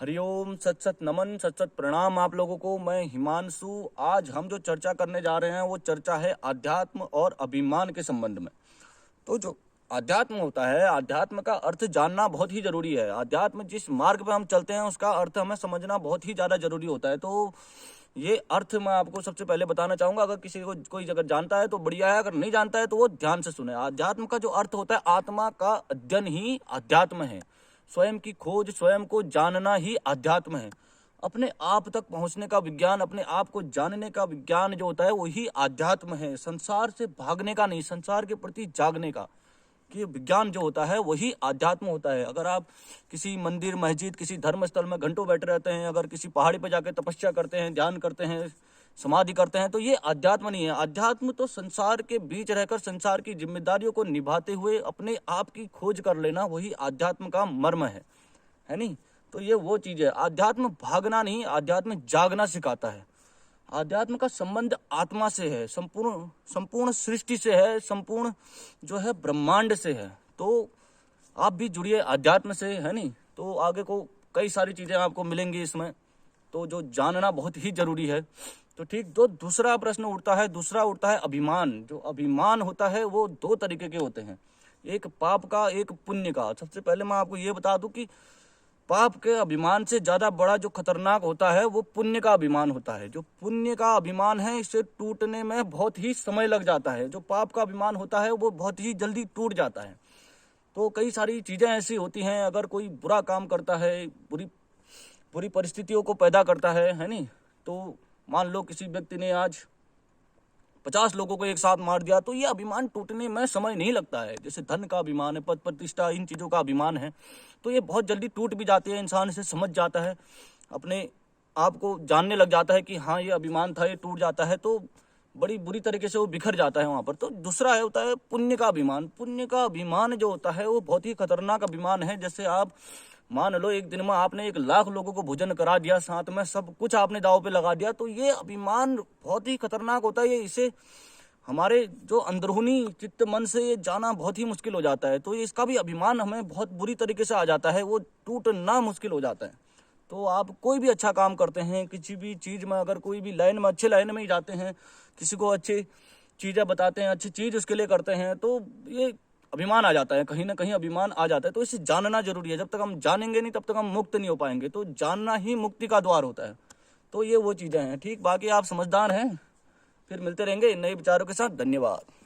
हरिओम, सत सत नमन, सत सत प्रणाम आप लोगों को। मैं हिमांशु। आज हम जो चर्चा करने जा रहे हैं वो चर्चा है आध्यात्म और अभिमान के संबंध में। तो जो आध्यात्म होता है, आध्यात्म का अर्थ जानना बहुत ही जरूरी है। आध्यात्म जिस मार्ग पे हम चलते हैं उसका अर्थ हमें समझना बहुत ही ज्यादा जरूरी होता है। तो ये अर्थ मैं आपको सबसे पहले बताना चाहूंगा। अगर किसी को कोई अगर जानता है तो बढ़िया है, अगर नहीं जानता है तो वो ध्यान से सुने। आध्यात्म का जो अर्थ होता है, आत्मा का अध्ययन ही अध्यात्म है। स्वयं की खोज, स्वयं को जानना ही अध्यात्म है। अपने आप तक पहुंचने का विज्ञान, अपने आप को जानने का विज्ञान जो होता है वही अध्यात्म है। संसार से भागने का नहीं, संसार के प्रति जागने का कि विज्ञान जो होता है वही अध्यात्म होता है। अगर आप किसी मंदिर, मस्जिद, किसी धर्म स्थल में घंटों बैठे रहते हैं, अगर किसी पहाड़ी पर जाकर तपस्या करते हैं, ध्यान करते हैं, समाधि करते हैं, तो ये अध्यात्म नहीं है। अध्यात्म तो संसार के बीच रहकर संसार की जिम्मेदारियों को निभाते हुए अपने आप की खोज कर लेना, वही अध्यात्म का मर्म है नहीं। तो ये वो चीज है। अध्यात्म भागना नहीं, अध्यात्म जागना सिखाता है। अध्यात्म का संबंध आत्मा से है, संपूर्ण सृष्टि से है, संपूर्ण जो है ब्रह्मांड से है। तो आप भी जुड़िए अध्यात्म से, है नहीं। तो आगे को कई सारी चीजें आपको मिलेंगी इसमें, तो जो जानना बहुत ही जरूरी है। तो ठीक, तो दूसरा प्रश्न उठता है अभिमान। जो अभिमान होता है वो दो तरीके के होते हैं, एक पाप का, एक पुण्य का। सबसे पहले मैं आपको ये बता दूं कि पाप के अभिमान से ज्यादा बड़ा जो खतरनाक होता है वो पुण्य का अभिमान होता है। जो पुण्य का अभिमान है इसे टूटने में बहुत ही समय लग जाता है। जो पाप का अभिमान होता है वो बहुत ही जल्दी टूट जाता है। तो कई सारी चीजें ऐसी होती हैं, अगर कोई बुरा काम करता है, बुरी परिस्थितियों को पैदा करता है नहीं। तो मान लो किसी व्यक्ति ने आज 50 लोगों को एक साथ मार दिया, तो ये अभिमान टूटने में समय नहीं लगता है। जैसे धन का अभिमान है, पद प्रतिष्ठा, इन चीजों का अभिमान है, तो ये बहुत जल्दी टूट भी जाती है। इंसान इसे समझ जाता है, अपने आप को जानने लग जाता है कि हाँ ये अभिमान था, ये टूट जाता है, तो बड़ी बुरी तरीके से वो बिखर जाता है वहां पर। तो दूसरा है होता है पुण्य का अभिमान। पुण्य का अभिमान जो होता है वो बहुत ही खतरनाक अभिमान है। जैसे आप मान लो एक दिन में आपने 1,00,000 लोगों को भोजन करा दिया, साथ में सब कुछ आपने दांव पे लगा दिया, तो ये अभिमान बहुत ही खतरनाक होता है। ये इसे हमारे जो अंदरूनी चित्त मन से ये जाना बहुत ही मुश्किल हो जाता है। तो इसका भी अभिमान हमें बहुत बुरी तरीके से आ जाता है, वो टूटना मुश्किल हो जाता है। तो आप कोई भी अच्छा काम करते हैं, किसी भी चीज में, अगर कोई भी लाइन में, अच्छे लाइन में ही जाते हैं, किसी को अच्छी चीजें बताते हैं, अच्छी चीज उसके लिए करते हैं, तो ये अभिमान आ जाता है, कहीं ना कहीं अभिमान आ जाता है। तो इसे जानना जरूरी है। जब तक हम जानेंगे नहीं तब तक हम मुक्त नहीं हो पाएंगे। तो जानना ही मुक्ति का द्वार होता है। तो ये वो चीजें हैं। ठीक, बाकी आप समझदार हैं। फिर मिलते रहेंगे नए विचारों के साथ। धन्यवाद।